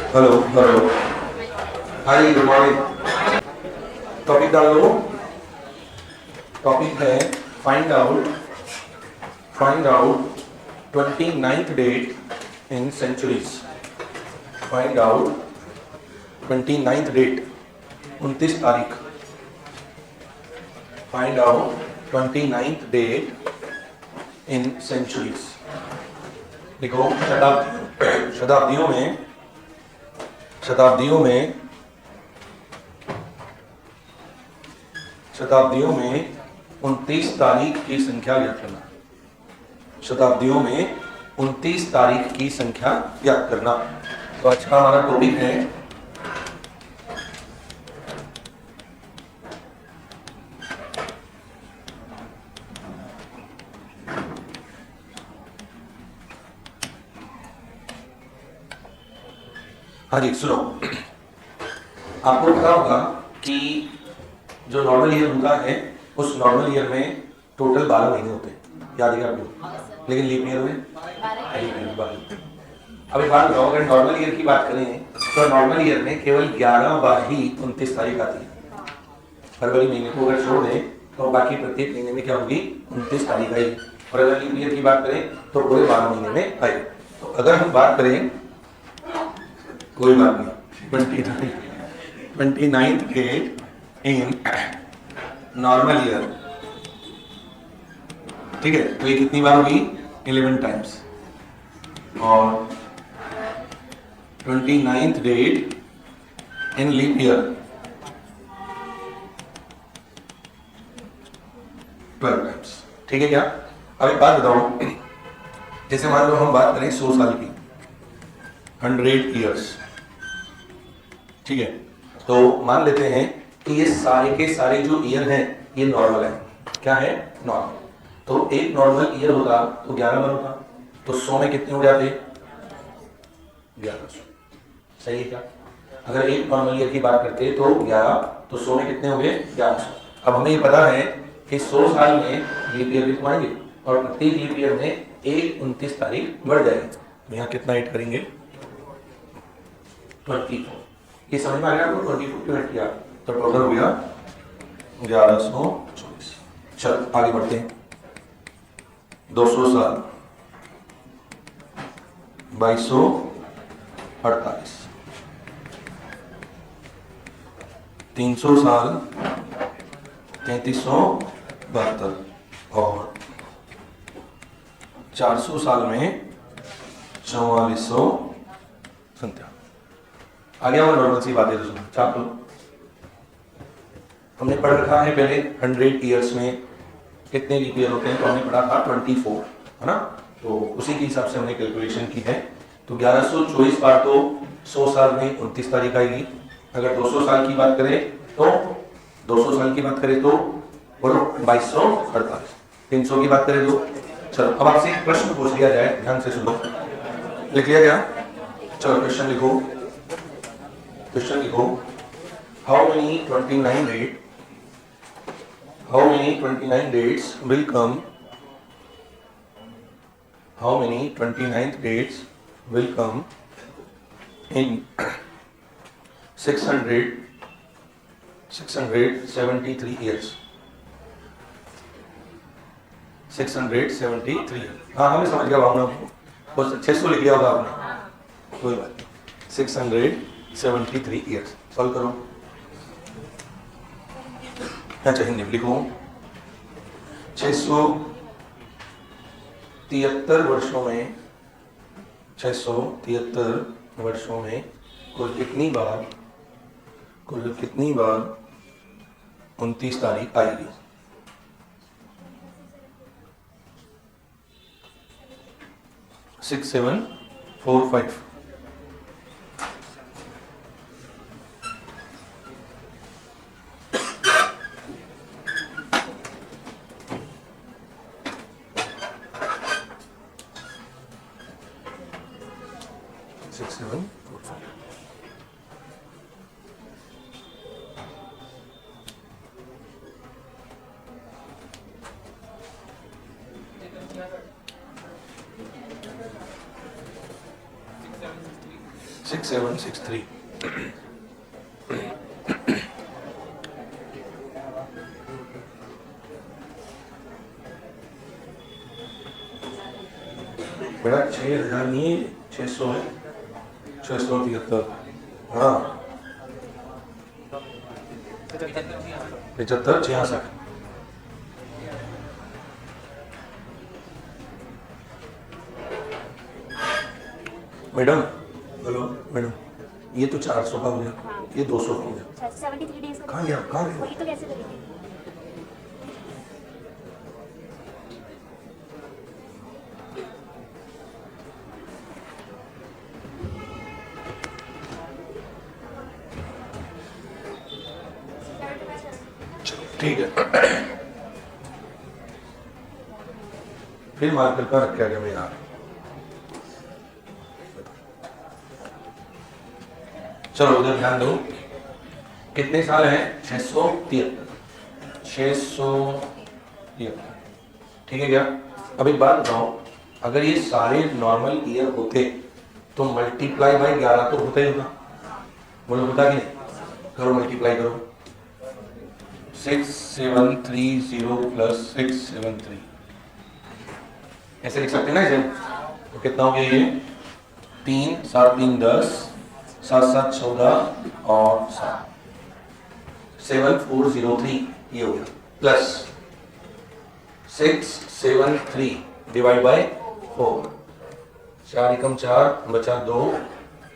Hello hello. Hi, good morning. Topic डाल लो। Topic है find out 29th date in centuries. Find out 29th date, 29 तारीख। Find out 29th date in centuries. देखो, शताब्दियों में शताब्दियों में 29 तारीख की संख्या ज्ञात करना। शताब्दियों में 29 तारीख की संख्या ज्ञात करना। तो आज का हमारा टॉपिक है हाँ जी, सुनो। आपको पता होगा कि जो नॉर्मल ईयर होता है, उस नॉर्मल ईयर में टोटल 12 महीने होते हैं, याद है आपको? लेकिन लीप ईयर में 12। अब एक बात बताओ, अगर नॉर्मल ईयर की बात करें तो नॉर्मल ईयर में केवल 11 बार ही 29 तारीख आती है। फरवरी महीने को अगर छोड़ दें तो बाकी प्रत्येक महीने में क्या होगी? 29 तारीख आएगी। और अगर लीप ईयर की बात करें तो पूरे 12 महीने में आएगी। तो अगर हम बात करें, कोई बात नहीं, 29th date in normal year, ठीक है? तो ये कितनी बार होगी? 11 टाइम्स। और 29th डेट इन लीप ईयर 12 टाइम्स। ठीक है क्या? अब एक बात बताओ, जैसे मान लो हम बात करें 100 साल की, 100 ईयर्स, ठीक है? तो मान लेते हैं कि ये सारे के सारे जो ईयर हैं ये नॉर्मल है। क्या है? नॉर्मल। तो एक नॉर्मल ईयर होता तो 11 बार होता, तो 100 में कितने हो जाते? 1100। सही है क्या? अगर एक नॉर्मल ईयर की बात करते तो 11, तो 100 में कितने हो गए? 1100। अब हमें ये पता है कि 100 साल में लीप ईयर भी तो आएंगे, और प्रत्येक लीप ईयर में एक 29 तारीख बढ़ जाएगी। तो यहाँ कितना ऐड करेंगे? 24। ये समझ में आ गया आपको? 24 क्यों ऐड किया? तो टोटल हो गया 1124। चल आगे बढ़ते हैं। 200 साल 2248, 300 साल 3372, और 400 साल में 4457। आगे और नॉर्मल सी बातें सुनो। चाप लो। हमने पढ़ रखा है पहले 100 ईयर्स में कितने लीप ईयर होते हैं, तो हमने पढ़ा था 24, है ना? तो उसी के हिसाब से हमने कैलकुलेशन की है। तो 1124 बार तो 100 साल में 29 तारीख आएगी। अगर 200 साल की बात करें तो बोलो 2248। 300 की बात करें तो, चलो अब आपसे एक प्रश्न पूछ लिया जाए, ध्यान से सुनो। लिख लिया गया? चलो क्वेश्चन लिखो। How many 29 dates will come? How many 29th dates will come in 673 years? 673। हाँ, हमें समझ गया भावना। 600 लिख लिया होगा आपने, कोई बात नहीं। 673 ईयर्स। सॉल्व करो। अच्छा, हिंदी में लिखो। 673 वर्षों में 673 वर्षों में कुल कितनी बार 29 तारीख आएगी? 6745। 6763। बेटा 6000 नहीं 600 है, 673। हाँ 75 66। मैडम हेलो मैडम, ये तो 400 का हो गया, ये 200 का हो गया। 73 डेज कहाँ गया कहाँ गया? वही तो कैसे करेंगे? चलो ठीक है। फिर मार्कर का रखा गया मैं यार। चलो उधर ध्यान दो, कितने साल हैं? 673। 673 ठीक है क्या? अब एक बात बताओ, अगर ये सारे नॉर्मल ईयर होते तो मल्टीप्लाई बाई 11 तो होता ही होता। बोलो होता कि नहीं? करो मल्टीप्लाई करो। 6730 प्लस 673 ऐसे लिख सकते हैं ना इसे? तो कितना हो गया ये? 3 7 3 10, 7 7 14 और 7 7403 ये हो गया, प्लस 673 डिवाइड बाय 4। 4 एकम 4 बचा 2,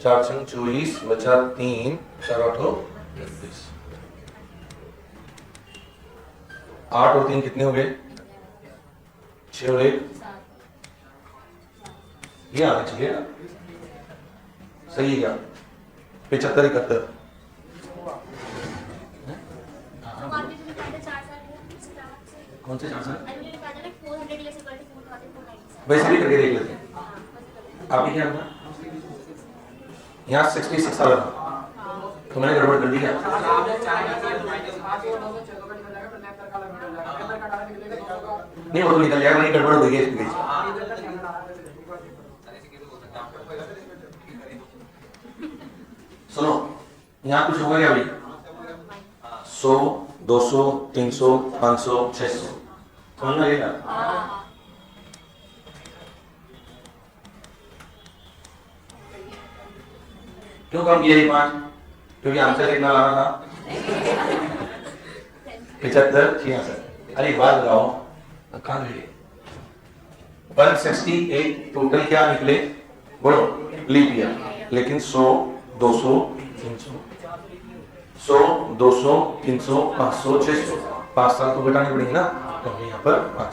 4 छंग 24 बचा 3, 4 8 36। 8 और 3 कितने हो गए? 6 और 1 ये आना चाहिए ना? सही है क्या? 75 71। कौन से 4 साल? वैसे भी करके देख लेते हैं। आपने क्या था? यहाँ 66 साल था तो मैंने गड़बड़ कर दी क्या? नहीं वो तो निकल जाएगा, नहीं गड़बड़ हो गई इसके बीच। सुनो यहाँ कुछ होगा क्या भाई? 100 200 300 500 600 समझ में आएगा? क्यों कम किया ये 5? क्योंकि आंसर कितना लाना था? 75 66। अरे बात बताओ कहाँ गए? 168 टोटल क्या निकले? बोलो लीप ईयर, लेकिन 100 200 300 100 200 300 500 600 5 साल तो घटानी पड़ेगी ना, तो हमें यहाँ पर 5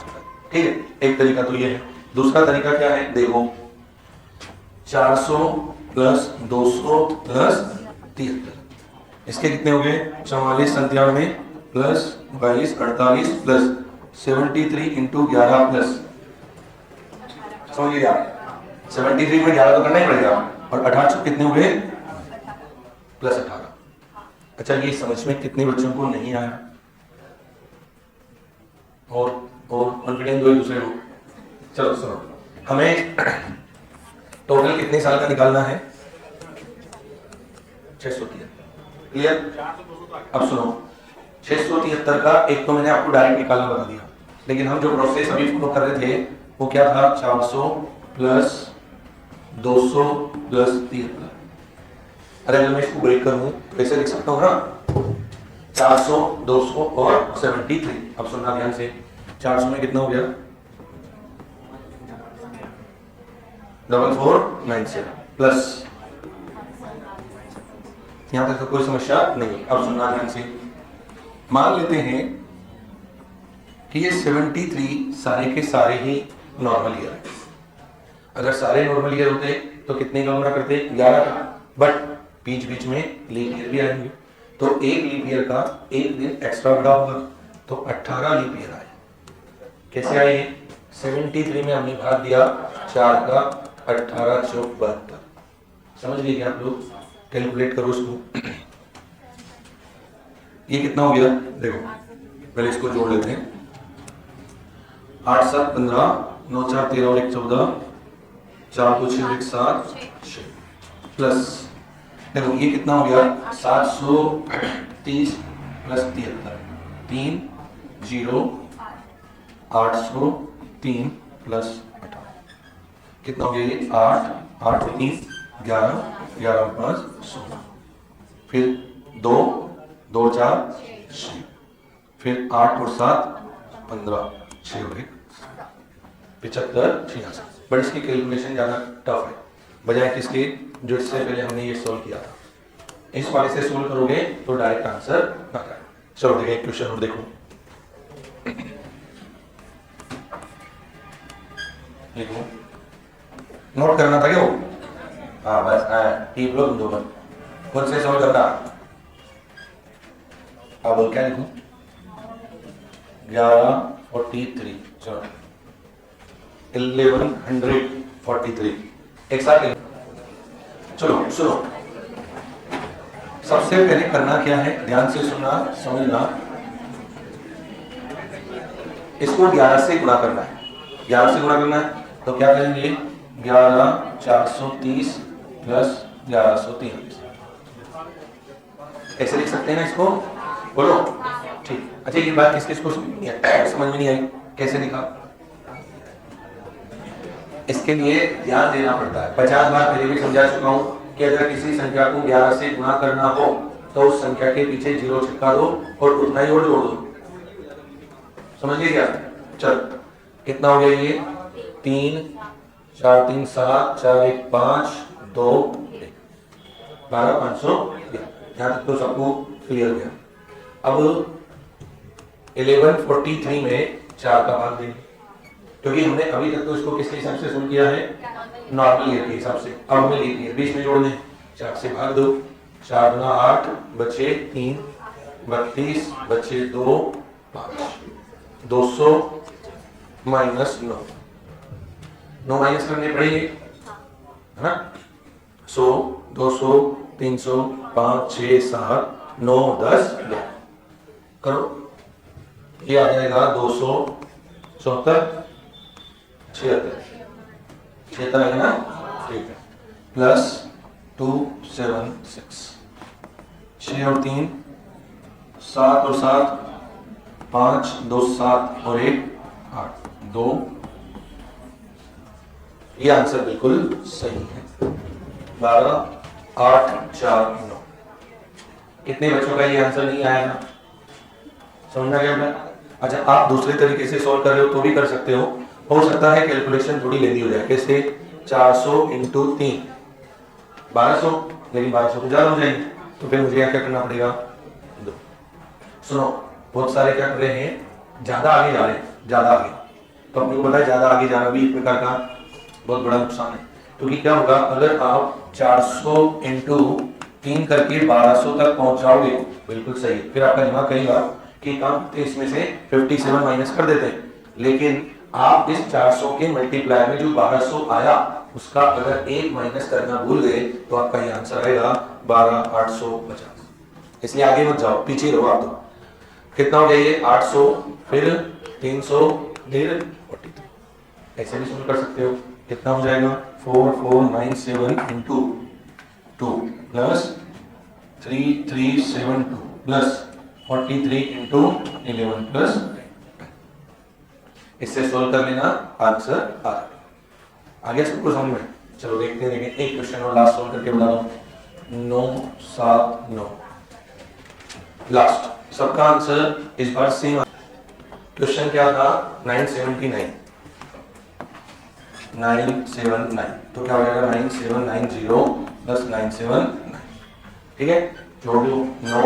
ठीक है। एक तरीका तो ये है। दूसरा तरीका क्या है देखो, 400 प्लस 200 प्लस 73, इसके कितने हो गए? 44 97 प्लस 42 48 प्लस 73 इंटू 11 प्लस, समझ गया? 73 में 11 तो करना ही पड़ेगा, और 18 कितने हो गए? प्लस 18। अच्छा ये समझ में कितने बच्चों को नहीं आया? और कॉन्फिडेंस दो एक दूसरे को। चलो सुनो, हमें टोटल कितने साल का निकालना है? 673। क्लियर? अब सुनो 673 का एक तो मैंने आपको डायरेक्ट निकालना बता दिया, लेकिन हम जो प्रोसेस अभी फॉलो कर रहे थे वो क्या था? 400 प्लस 200 प्लस 73। अरे अगर मैं इसको ब्रेक करूं तो ऐसे लिख सकता हूं ना, 400 200 और 73। अब सुनना ध्यान से, 400 में कितना हो गया? 4497 प्लस, यहां तक तो कोई समस्या नहीं। अब सुनना ध्यान से, मान लेते हैं कि ये 73 सारे के सारे ही नॉर्मल ईयर है। अगर सारे नॉर्मल ईयर होते तो कितने का गुणा करते? 11 का। बट बीच बीच में लीप ईयर भी आएंगे, तो एक लीप ईयर का एक दिन एक्स्ट्रा बढ़ा होगा, तो 18 लीप ईयर आए। कैसे आए? 73 में हमने भाग दिया 4 का, 18 चौक 72। समझ गए क्या आप लोग? कैलकुलेट करो इसको। ये कितना हो गया देखो, पहले इसको जोड़ लेते हैं। 8 7 15 9 4 13 और 1 14, 4 2 6 1 7 प्लस देखो ये कितना हो गया 730 प्लस 73 3 0 803 प्लस 18 कितना हो गया ये 8 8 3 11 11 5 16 फिर 2 2 4 6 फिर 8 और 7 15 6 और 1 75 86 बट इसकी कैलकुलेशन ज़्यादा टफ है बजाय किसके जो इससे पहले हमने ये सॉल्व किया था। इस वाले से सॉल्व करोगे तो डायरेक्ट आंसर आ जाएगा। चलो देखिए एक क्वेश्चन और देखो देखो नोट करना था क्या वो? हाँ बस टीप लो तुम दो बार खुद से सॉल्व करना। अब क्या लिखूं 1143 चलो 1143 एक साथ लिखो। चलो सुनो सबसे पहले करना क्या है ध्यान से सुनना समझना इसको 11 से गुणा करना है 11 से गुणा करना है तो क्या करेंगे 11430 प्लस 1143 ऐसे लिख सकते हैं ना इसको बोलो ठीक। अच्छा ये बात किसको समझ में नहीं आई कैसे लिखा इसके लिए ध्यान देना पड़ता है 50 बार पहले भी समझा चुका हूं कि अगर किसी संख्या को 11 से गुणा करना हो तो उस संख्या के पीछे 0 चिपका दो और उतना ही और जोड़ दो। समझ गए क्या? चल कितना हो गया ये 3 4 3 7 4 1 5 2 1 12 500 यहाँ तक तो सबको क्लियर गया। अब 1143 में 4 का भाग देंगे क्योंकि हमने अभी तक तो इसको किसके हिसाब से सुन किया है नॉर्मल ईयर के हिसाब से। अब हमें लीप ईयर बीच में जोड़ दें 4 से भाग दो 4 गुना 8 बचे 3 32 बचे 2 5 200 माइनस 9 9 माइनस करने पड़ेंगे है ना 100 200 300 5 6 7 9 10 करो ये आ जाएगा 274 76 है ना ठीक है प्लस 276 6 और 3 7 और 7 5 2 7 और 1 8 2 ये आंसर बिल्कुल सही है 12 8 4 9 कितने बच्चों का ये आंसर नहीं आया ना समझना क्या मैं? अच्छा आप दूसरे तरीके से सॉल्व कर रहे हो तो भी कर सकते हो सकता है कैलकुलेशन थोड़ी लेनी हो जाए कैसे 400 इंटू 3 1200 लेकिन 1200 तो ज्यादा हो जाएंगे तो फिर मुझे क्या करना पड़ेगा सुनो बहुत सारे क्या कर रहे हैं ज्यादा आगे जा रहे हैं ज्यादा आगे तो अपने को पता है ज्यादा आगे जाना भी एक प्रकार का बहुत बड़ा नुकसान है क्योंकि क्या होगा अगर आप 400 इंटू 3 करके 1200 तक पहुंचाओगे बिल्कुल सही फिर आपका दिमाग कहेगा कि काम इसमें से 57 माइनस कर देते हैं लेकिन आप इस 400 के मल्टीप्लाई में जो 1200 आया उसका अगर एक माइनस करना भूल गए तो आपका ये आंसर आएगा 12850 इसलिए आगे मत जाओ पीछे रहो आप तो कितना हो गया ये 800 फिर 300 फिर 43 ऐसे भी शुरू कर सकते हो कितना हो जाएगा 4497 into 2 plus 3372 plus 43 into 11 plus इससे सोल्व कर लेना आंसर आ आगे सबको समझ में चलो देखते हैं एक क्वेश्चन और लास्ट सोल्व करके बता दो 9 7 9 लास्ट सबका आंसर इस बार सेम क्वेश्चन क्या था 979 तो क्या हो जाएगा 9790 प्लस 979 ठीक है जोड़ दो 9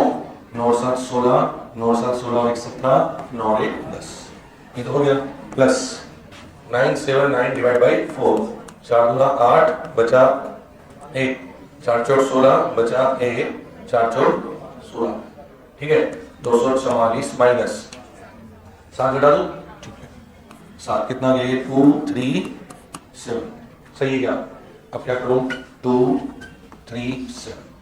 9 7 16 9 7 16 1 17 9 1 10 ये तो हो गया प्लस 979 डिवाइड बाई 4 4 गुना 8 बचा 1 4 चौक 16 बचा 1 4 चौक 16 ठीक है 244 माइनस 7 घटा दो 7 कितना गया ये 2 3 7 सही है क्या अब क्या करूं 2 3 7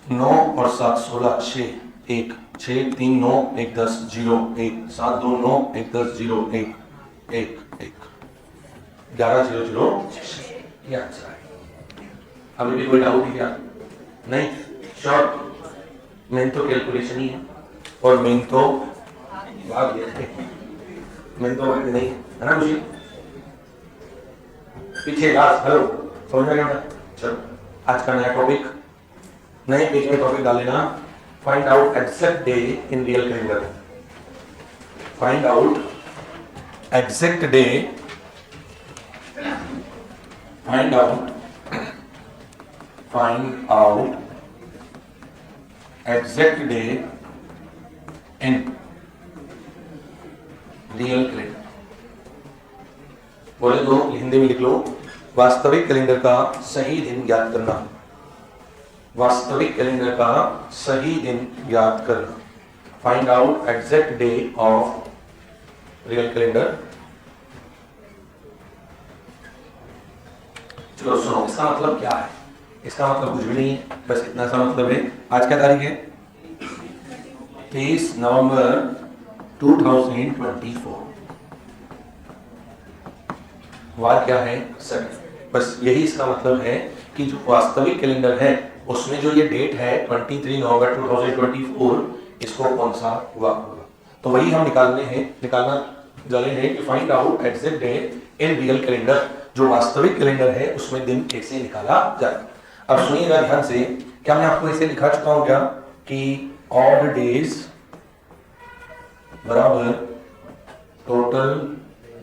9 और 7 16 6 1 6 3 9 1 10 0 1 7 2 9 1 10 0 1 1 1 11 0 0 ये आंसर है अभी भी कोई डाउट है क्या? नहीं, श्योर? मेन तो कैलकुलेशन ही है, और मेन तो भाग ये मेन तो नहीं है ना मुझे पीछे लास्ट। हेलो, समझ में गया? चलो, आज का नया टॉपिक, नए पेज में टॉपिक डाल लेना, find out exact day in real calendar. Find out exact day, find out exact day in real calendar. बोले तो हिंदी में लिख लो, वास्तविक कैलेंडर का सही दिन ज्ञात करना। वास्तविक कैलेंडर का सही दिन ज्ञात करना। Find out exact day of real calendar. चलो सुनो, इसका मतलब क्या है? इसका मतलब कुछ भी नहीं है, बस इतना सा मतलब है। आज क्या तारीख है? 23 नवंबर 2024। वार क्या है? संडे। बस यही इसका मतलब है कि जो वास्तविक कैलेंडर है उसमें जो ये डेट है 23 नवंबर 2024, इसको कौन सा वार होगा? तो वही हम निकालना जा रहे हैं कि find out exact day in real calendar. जो वास्तविक कैलेंडर है उसमें दिन कैसे निकाला जाए। अब सुनिएगा ध्यान से, क्या मैं आपको इसे लिखा चुका हूं क्या कि ऑड डेज बराबर टोटल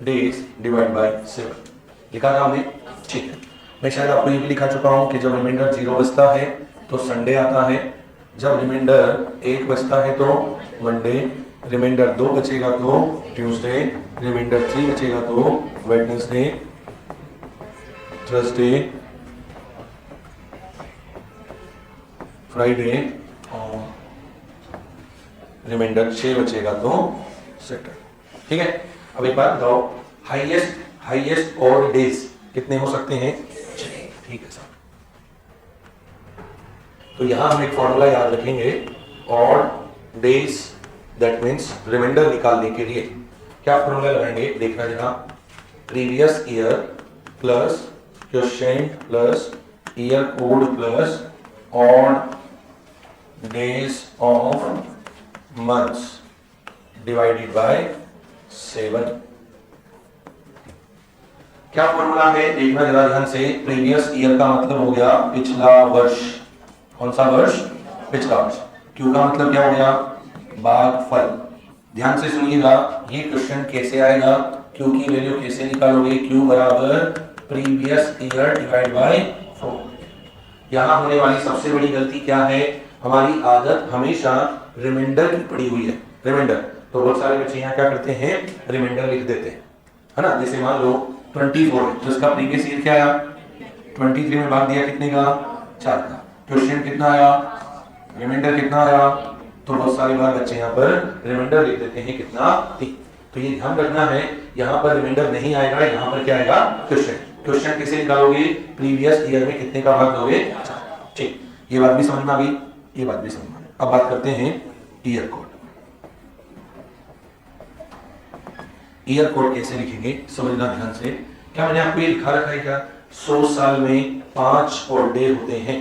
डेज डिवाइड बाय 7 लिखा था हमने? ठीक है, मैं शायद आपको ये भी लिखा चुका हूं कि जब रिमाइंडर 0 बचता है तो संडे आता है, जब रिमाइंडर 1 बचता है तो मंडे, रिमाइंडर 2 बचेगा तो ट्यूसडे, रिमाइंडर 3 बचेगा तो वेडनेसडे, थर्सडे, फ्राइडे, और रिमाइंडर 6 बचेगा तो सैटरडे। ठीक है, अब एक बात बताओ, हाईएस्ट और डेज कितने हो सकते हैं? 6। ठीक है सर, तो यहां हम एक फॉर्मूला याद रखेंगे, और डेज दैट मीन्स रिमाइंडर निकालने के लिए क्या फॉर्मूला लगाएंगे? देखना जरा, previous year plus question plus year code plus odd days of months divided by 7। क्या फॉर्मूला है? देखना जरा ध्यान से। प्रीवियस ईयर का मतलब हो गया पिछला वर्ष। कौन सा वर्ष? पिछला वर्ष। क्यू का मतलब क्या हो गया? भागफल। ध्यान से सुनिएगा, ये क्वेश्चन कैसे आएगा, क्यू की वैल्यू कैसे निकालोगे? क्यू बराबर प्रीवियस ईयर डिवाइड बाय 4। यहां होने वाली सबसे बड़ी गलती क्या है? हमारी आदत हमेशा रिमाइंडर की पड़ी हुई है। रिमाइंडर, तो बहुत सारे बच्चे यहाँ क्या करते हैं? रिमाइंडर लिख देते हैं, है ना। जैसे मान लो 24 है तो इसका प्रीवियस ईयर क्या आया? 23 में भाग दिया कितने का? 4 का। क्वेश्चन कितना आया? रिमाइंडर कितना आया? तो बहुत सारी बार बच्चे यहाँ पर रिमाइंडर लिख देते हैं कितना? 3। तो ये ध्यान रखना है, यहाँ पर रिमाइंडर नहीं आएगा, यहाँ पर क्या आएगा? क्वेश्चन। क्वेश्चन कैसे निकालोगे? प्रीवियस ईयर में कितने का भाग दोगे? 4। ठीक, ये बात भी समझ में आ गई, ये बात भी समझ में आ गई। अब बात करते हैं ईयर कोड। ईयर कोड कैसे लिखेंगे समझना ध्यान से। क्या मैंने आपको ये लिखा रखा है क्या? 100 साल में 5 और डे होते हैं,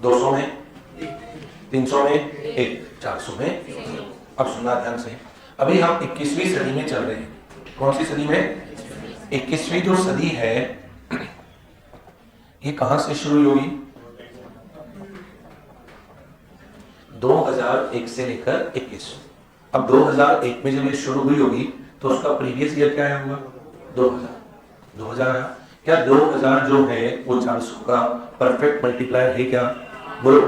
200 में 300 में 1, 400 में। अब सुनना ध्यान से, अभी हम 21वीं सदी में चल रहे हैं। कौन सी सदी में? 21वीं जो सदी है ये कहां से शुरू होगी? 2001 से लेकर 21। अब 2001 में जब ये शुरू हुई होगी तो उसका प्रीवियस ईयर क्या है? हुआ 2000 आया। क्या 2000 जो है वो 400 का परफेक्ट मल्टीप्लायर है क्या? बोलो।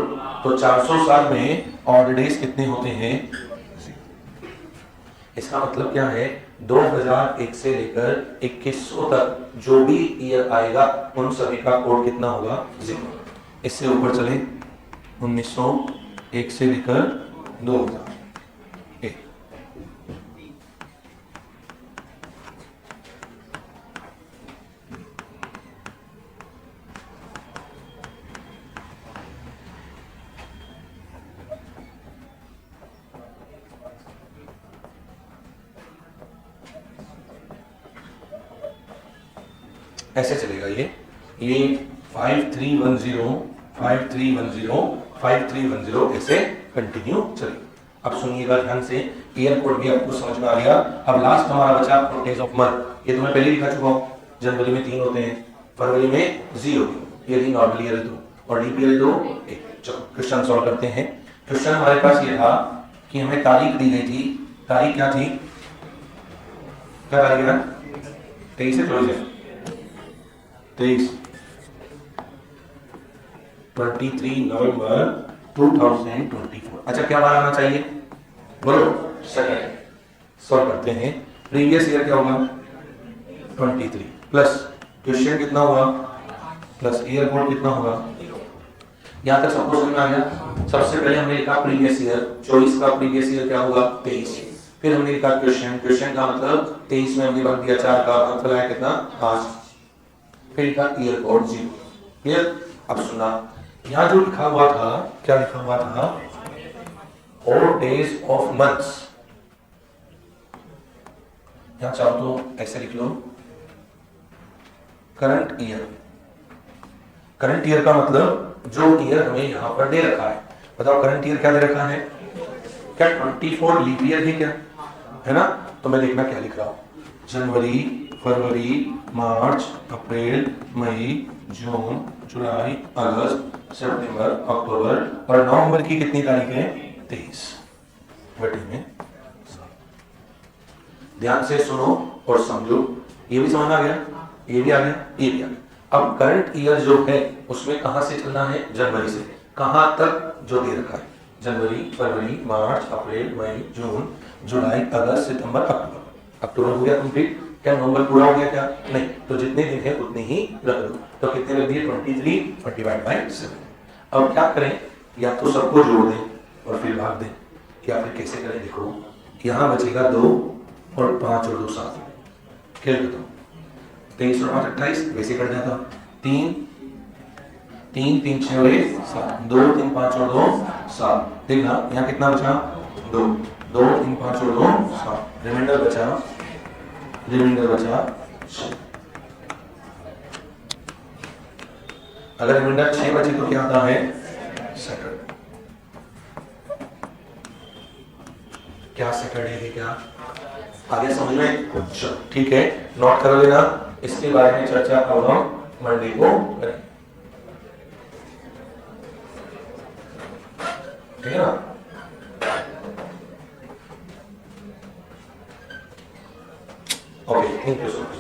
तो 400 साल में ऑड डेज कितने होते हैं? इसका मतलब क्या है? 2001 से लेकर 2100 तक जो भी ईयर आएगा उन सभी का कोड कितना होगा? 0। इससे ऊपर चले 1901 से लेकर 2000। ऐसे चलेगा ये 5310 5310 5310 ऐसे कंटिन्यू चलिए। अब सुनिएगा ध्यान से, ईयर कोड भी आपको समझ में आ गया। अब लास्ट हमारा बचा डेज ऑफ मंथ। ये तो मैं पहले लिखा चुका हूँ, जनवरी में 3 होते हैं, फरवरी में 0, ये थी नॉर्मल ईयर है 2 और लीप ईयर 2 1। चलो क्वेश्चन सॉल्व करते हैं। क्वेश्चन हमारे पास ये था कि हमें तारीख दी गई थी। तारीख क्या थी, क्या तारीख है? 23 है, 24 है, 23 23 नवंबर 2024। अच्छा क्या बार आना चाहिए बोलो? सेकंड। सॉल्व करते हैं। प्रीवियस ईयर क्या होगा? 23 प्लस क्वेश्चन कितना होगा प्लस ईयर कोड कितना होगा? यहाँ तक सबको समझ में आ गया। सबसे पहले हमने लिखा प्रीवियस ईयर, 24 का प्रीवियस ईयर क्या होगा? 23। फिर हमने लिखा क्वेश्चन, क्वेश्चन का मतलब 23 में हमने बन दिया 4 का मतलब है कितना? 5। फिर लिखा ईयर कोड 0। क्लियर? अब सुना, यहाँ जो लिखा हुआ था, क्या लिखा हुआ था? और डेज ऑफ मंथ्स। यहाँ चाहो तो ऐसे लिख लो, करंट ईयर। करंट ईयर का मतलब जो ईयर हमें यहाँ पर दे रखा है। बताओ करंट ईयर क्या दे रखा है? क्या 24 लीप ईयर है क्या? है ना? तो मैं देखना क्या लिख रहा हूँ। जनवरी, फरवरी, मार्च, अप्रैल, मई, जून, जुलाई, अगस्त, सितंबर, अक्टूबर और नवंबर की कितनी तारीख है? 23 बटे में। ध्यान से सुनो और समझो। ये भी समझ आ गया, ये भी आ गया, ये भी आ गया। अब करंट ईयर जो है उसमें कहां से चलना है? जनवरी से। कहां तक जो दे रखा है? जनवरी, फरवरी, मार्च, अप्रैल, मई, जून, जुलाई, अगस्त, सितंबर, अक्टूबर। अक्टूबर हो गया कंप्लीट। क्या नवंबर पूरा हो गया क्या? नहीं। तो जितने दिन है उतने ही रख दो। तो कितने रख दिए? 23 डिवाइड बाय 7। अब क्या करें? या तो सबको जोड़ दें और फिर भाग दें, या फिर कैसे करें? देखो यहाँ बचेगा 2 और 5 और 2 7। खेल करता हूँ। 23 और 5 28, वैसे कट जाता। 3 3 3 6 और 7, 2 3 5 और 2 7। देखना यहाँ कितना बचा? 2 2 3 5 और 2 7। रिमाइंडर बचा 6। अगर रिमाइंडर 6 बचे तो क्या आता है? सैटरडे। क्या सैटरडे है क्या? आगे समझ में? चलो ठीक है, नोट कर लेना। इसके बारे में चर्चा अब हम मंडे को करें, ठीक है ना? Okay, thank you so much.